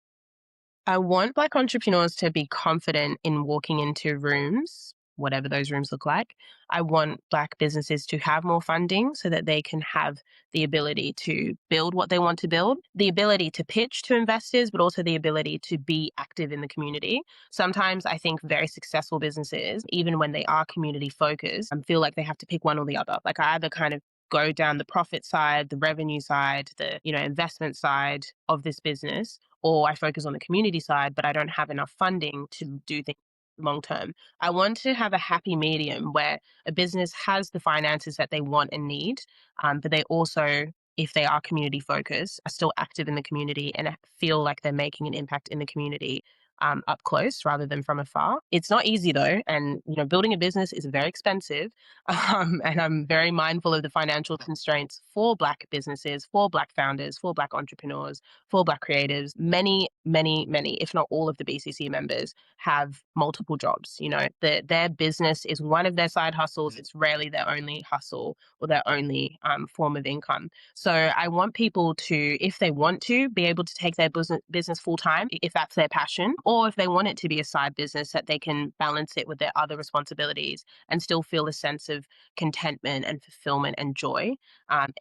I want Black entrepreneurs to be confident in walking into rooms, whatever those rooms look like. I want Black businesses to have more funding so that they can have the ability to build what they want to build, the ability to pitch to investors, but also the ability to be active in the community. Sometimes I think very successful businesses, even when they are community focused, feel like they have to pick one or the other. Like, I either kind of go down the profit side, the revenue side, the investment side of this business, or I focus on the community side, but I don't have enough funding to do things long term. I want to have a happy medium where a business has the finances that they want and need, but they also, if they are community focused, are still active in the community and feel like they're making an impact in the community. Up close rather than from afar. It's not easy though, and building a business is very expensive. And I'm very mindful of the financial constraints for Black businesses, for Black founders, for Black entrepreneurs, for Black creatives. Many, many, many, if not all of the BCC members have multiple jobs. Their business is one of their side hustles. It's rarely their only hustle or their only form of income. So I want people to, if they want to, be able to take their business full time, if that's their passion, or if they want it to be a side business, that they can balance it with their other responsibilities and still feel a sense of contentment and fulfillment and joy.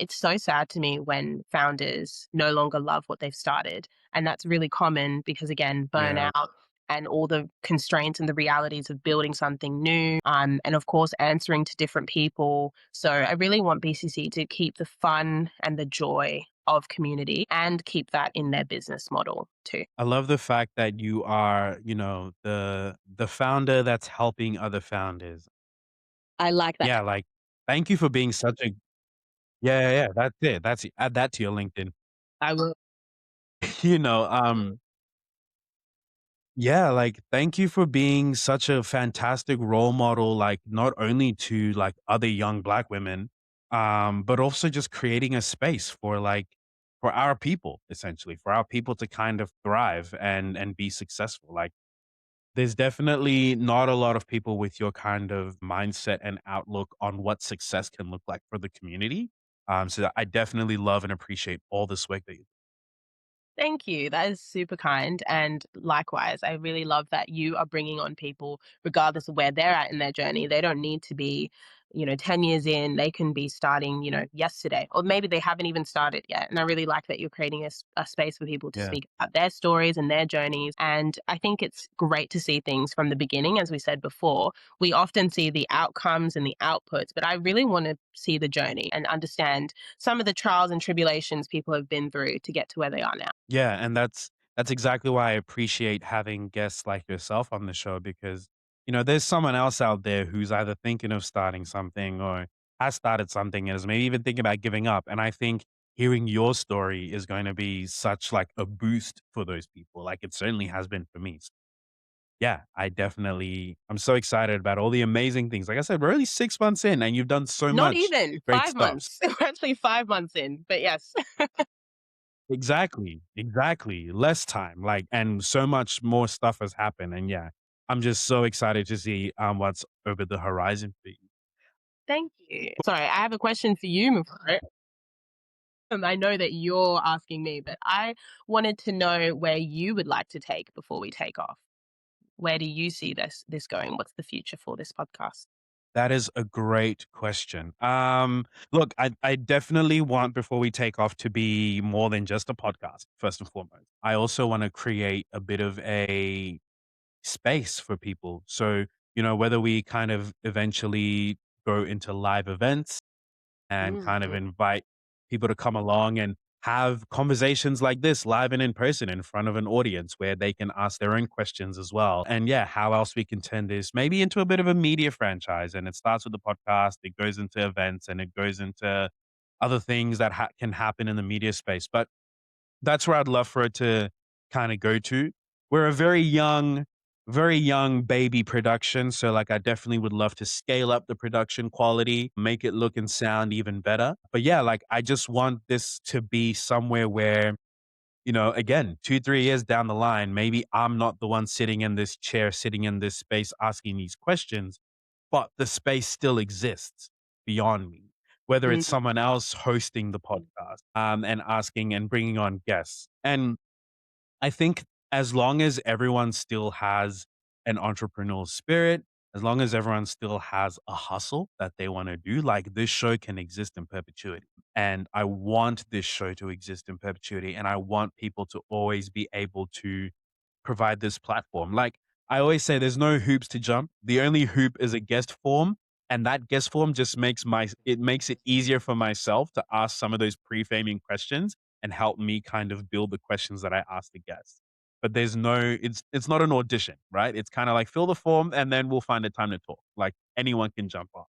It's so sad to me when founders no longer love what they've started. And that's really common because, again, Yeah. burnout and all the constraints and the realities of building something new, and of course, answering to different people. So I really want BCC to keep the fun and the joy of community and keep that in their business model too. I love the fact that you are, the founder that's helping other founders. I like that. Yeah, like, thank you for being such a yeah, yeah, yeah, that's it. That's add that to your LinkedIn. I will. You know, yeah, like, thank you for being such a fantastic role model, like, not only to, like, other young Black women, but also just creating a space for, like, for our people, essentially, for our people to kind of thrive and be successful. Like, there's definitely not a lot of people with your kind of mindset and outlook on what success can look like for the community. So I definitely love and appreciate all this work that you Thank you. That is super kind. And likewise, I really love that you are bringing on people, regardless of where they're at in their journey. They don't need to be, 10 years in. They can be starting, yesterday, or maybe they haven't even started yet. And I really like that you're creating a space for people to Yeah. speak about their stories and their journeys. And I think it's great to see things from the beginning. As we said before, we often see the outcomes and the outputs, but I really want to see the journey and understand some of the trials and tribulations people have been through to get to where they are now. Yeah, and that's exactly why I appreciate having guests like yourself on the show because, there's someone else out there who's either thinking of starting something or has started something and is maybe even thinking about giving up. And I think hearing your story is going to be such like a boost for those people. Like it certainly has been for me. So, yeah, I'm so excited about all the amazing things. Like I said, we're only 6 months in and you've done so Not much even great 5 stuff. months. We're actually 5 months in, but yes. Exactly, exactly. Less time, like, and so much more stuff has happened. And yeah, I'm just so excited to see what's over the horizon for you. Thank you. Sorry, I have a question for you, Mufaro. I know that you're asking me, but I wanted to know where you would like to take before we take off. Where do you see this going? What's the future for this podcast? That is a great question. Look, I definitely want before we take off to be more than just a podcast, first and foremost. I also want to create a bit of a space for people. So, whether we kind of eventually go into live events and kind of Mm. invite people to come along and have conversations like this live and in person in front of an audience where they can ask their own questions as well. And yeah, how else we can turn this maybe into a bit of a media franchise. And it starts with the podcast, it goes into events, and it goes into other things that can happen in the media space. But that's where I'd love for it to kinda go to. We're a very young baby production, so, like, I definitely would love to scale up the production quality, make it look and sound even better. But, yeah, like, I just want this to be somewhere where, again, 2, 3 years down the line, maybe I'm not the one sitting in this chair, sitting in this space asking these questions, but the space still exists beyond me. Whether it's Mm. someone else hosting the podcast, and asking and bringing on guests. And I think as long as everyone still has an entrepreneurial spirit, as long as everyone still has a hustle that they want to do, like this show can exist in perpetuity. And I want this show to exist in perpetuity. And I want people to always be able to provide this platform. Like I always say, there's no hoops to jump. The only hoop is a guest form. And that guest form just makes it easier for myself to ask some of those pre-framing questions and help me kind of build the questions that I ask the guests. But it's not an audition, right? It's kind of like fill the form and then we'll find a time to talk. Like anyone can jump on.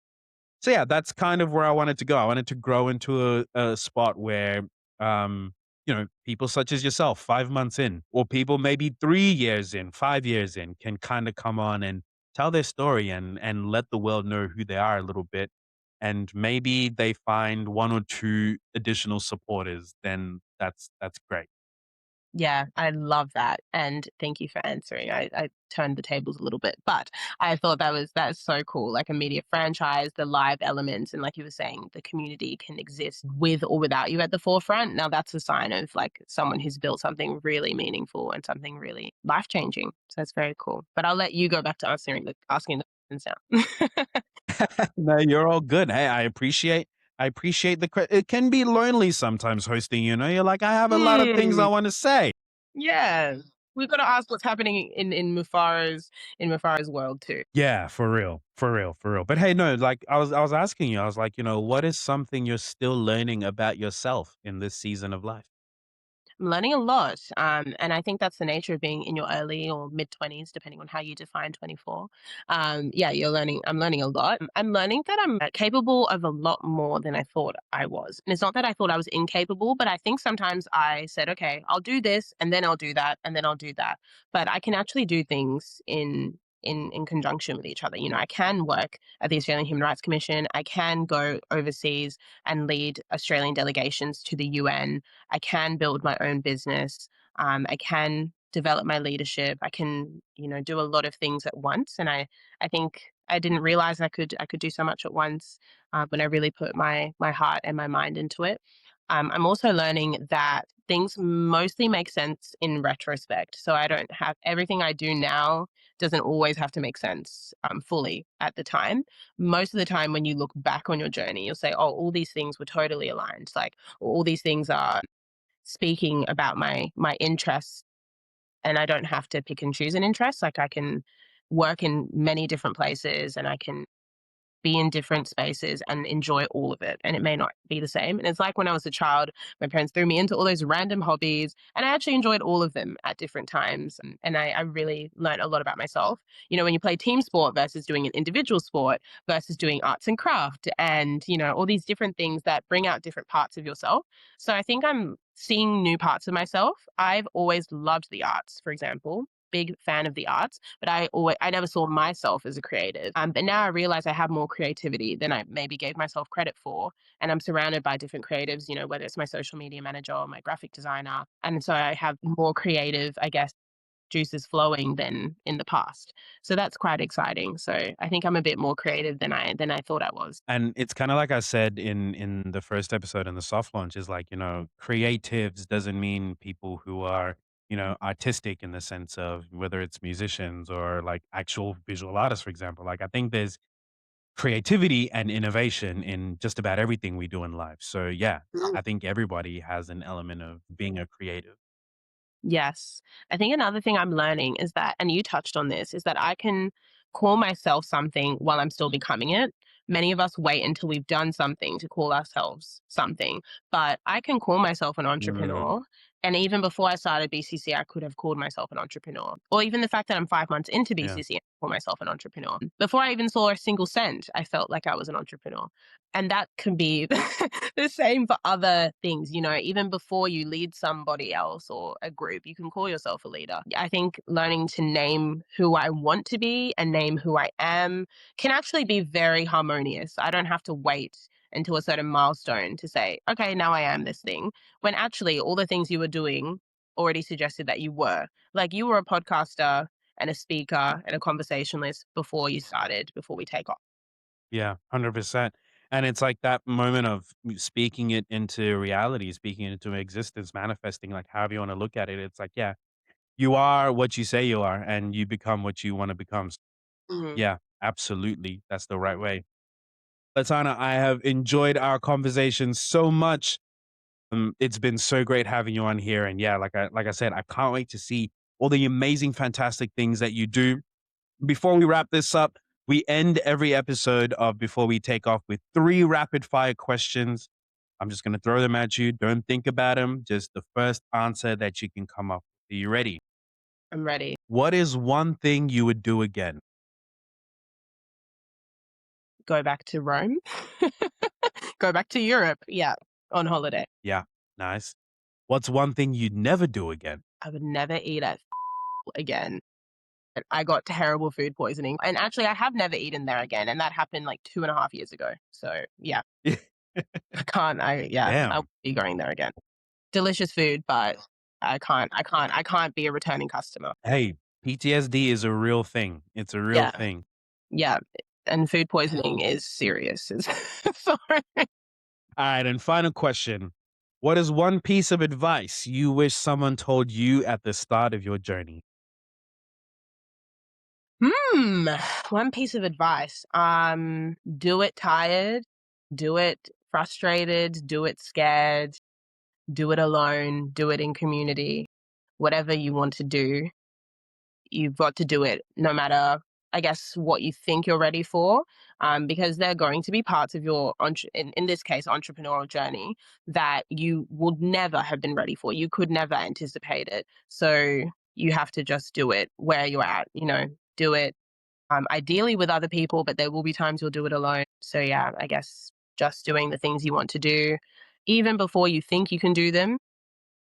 So yeah, that's kind of where I wanted to go. I wanted to grow into a spot where, people such as yourself, 5 months in, or people maybe 3 years in, 5 years in, can kind of come on and tell their story and let the world know who they are a little bit. And maybe they find one or two additional supporters. Then that's great. Yeah, I love that, and thank you for answering. I turned the tables a little bit, but I thought that's so cool, like a media franchise, the live elements, and like you were saying, the community can exist with or without you at the forefront. Now that's a sign of like someone who's built something really meaningful and something really life-changing. So it's very cool. But I'll let you go back to asking the questions now. No, you're all good. Hey, I appreciate it can be lonely sometimes hosting, you're like, I have a lot of things I Mm, want to say. yeah. We've got to ask what's happening in Mufaro's world too. Yeah, for real. For real, for real. But hey, no, like I was asking you, I was like, what is something you're still learning about yourself in this season of life? I'm learning a lot. And I think that's the nature of being in your early or mid 20s, depending on how you define 24. Yeah, I'm learning a lot. I'm learning that I'm capable of a lot more than I thought I was. And it's not that I thought I was incapable, but I think sometimes I said, okay, I'll do this and then I'll do that and then I'll do that. But I can actually do things in conjunction with each other. I can work at the Australian Human Rights Commission. I can go overseas and lead Australian delegations to the UN. I can build my own business. I can develop my leadership. I can, do a lot of things at once. And I think I didn't realize I could do so much at once when I really put my heart and my mind into it. I'm also learning that things mostly make sense in retrospect. So I don't have everything I do now doesn't always have to make sense fully at the time. Most of the time, when you look back on your journey, you'll say, "Oh, all these things were totally aligned. Like all these things are speaking about my interests, and I don't have to pick and choose an interest. Like I can work in many different places, and I can be in different spaces and enjoy all of it. And it may not be the same. And it's like when I was a child, my parents threw me into all those random hobbies, and I actually enjoyed all of them at different times. And I really learned a lot about myself. You know, when you play team sport versus doing an individual sport versus doing arts and craft and, you know, all these different things that bring out different parts of yourself. So I think I'm seeing new parts of myself. I've always loved the arts, for example. Big fan of the arts, but I never saw myself as a creative. But now I realize I have more creativity than I maybe gave myself credit for, and I'm surrounded by different creatives. You know, whether it's my social media manager or my graphic designer, and so I have more creative, I guess, juices flowing than in the past. So that's quite exciting. So I think I'm a bit more creative than I thought I was. And it's kind of like I said in the first episode in the soft launch is like, creatives doesn't mean people who are, artistic in the sense of whether it's musicians or like actual visual artists, for example. Like I think there's creativity and innovation in just about everything we do in life. So yeah, I think everybody has an element of being a creative. Yes. I think another thing I'm learning is that, and you touched on this, is that I can call myself something while I'm still becoming it. Many of us wait until we've done something to call ourselves something, but I can call myself an Mm, entrepreneur. And even before I started BCC, I could have called myself an entrepreneur. Or even the fact that I'm 5 months into yeah. BCC, I call myself an entrepreneur. Before I even saw a single cent, I felt like I was an entrepreneur. And that can be the same for other things, you know, even before you lead somebody else or a group, you can call yourself a leader. I think learning to name who I want to be and name who I am can actually be very harmonious. I don't have to wait until a certain milestone to say, okay, now I am this thing, when actually all the things you were doing already suggested that you were. Like you were a podcaster and a speaker and a conversationalist before you started, before we take off. Yeah, 100%. And it's like that moment of speaking it into reality, speaking it into existence, manifesting, like however you want to look at it. It's like, yeah, you are what you say you are, and you become what you want to become. Mhm. Yeah, absolutely. That's the right way. Latana, I have enjoyed our conversation so much. It's been so great having you on here. And yeah, like I said, I can't wait to see all the amazing, fantastic things that you do. Before we wrap this up, we end every episode of Before We Take Off with 3 rapid fire questions. I'm just going to throw them at you. Don't think about them. Just the first answer that you can come up with. Are you ready? I'm ready. What is one thing you would do again? Go back to Rome. Go back to Europe. Yeah, on holiday. Yeah, nice. What's one thing you'd never do again? I would never eat at again. And I got terrible food poisoning. And actually, I have never eaten there again. And that happened like 2.5 years ago. So yeah, I won't Damn. be going there again. Delicious food, but I can't be a returning customer. Hey, PTSD is a real thing. It's a real Yeah, thing. yeah. And food poisoning is serious. Sorry. All right, and final question. What is one piece of advice you wish someone told you at the start of your journey? Hmm. One piece of advice. Do it tired, do it frustrated, do it scared, do it alone, do it in community. Whatever you want to do, you've got to do it no matter, I guess, what you think you're ready for. Because there are going to be parts of your, in this case, entrepreneurial journey that you would never have been ready for. You could never anticipate it. So you have to just do it where you're at, you know, do it ideally with other people, but there will be times you'll do it alone. So yeah, I guess just doing the things you want to do, even before you think you can do them,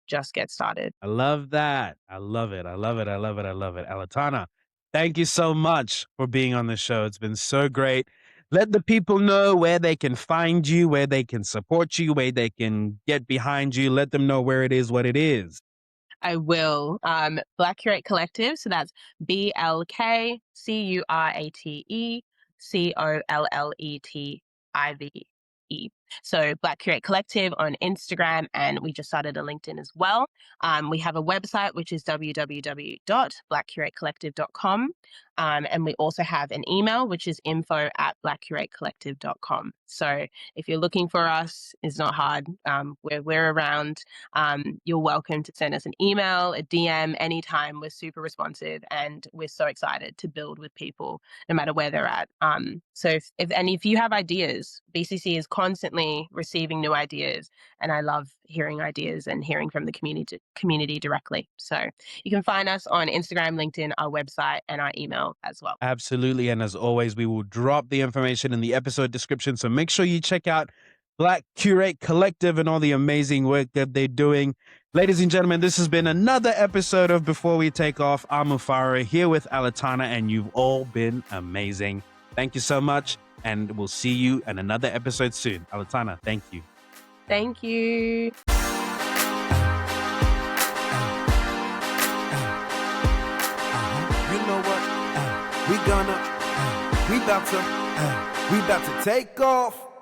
just get started. I love that. I love it. I love it. I love it. I love it. Alatana, thank you so much for being on the show. It's been so great. Let the people know where they can find you, where they can support you, where they can get behind you. Let them know where it is, what it is. I will. Black Curate Collective. So that's BLKCURATE COLLETIVE. So Black Curate Collective on Instagram, and we just started a LinkedIn as well. We have a website, which is www.blackcuratecollective.com. And we also have an email, which is info@blackcuratecollective.com. So if you're looking for us, it's not hard. We're around. You're welcome to send us an email, a DM anytime. We're super responsive, and we're so excited to build with people no matter where they're at. So if you have ideas, BCC is constantly receiving new ideas, and I love hearing ideas and hearing from the community directly. So you can find us on Instagram, LinkedIn, our website, and our email as well. Absolutely. And as always, we will drop the information in the episode description. So make sure you check out Black Curate Collective and all the amazing work that they're doing. Ladies and gentlemen, this has been another episode of Before We Take Off. I'm Mufara here with Aletana, and you've all been amazing. Thank you so much. And we'll see you in another episode soon. Aletana, thank you. Thank you. You know what? We about to take off.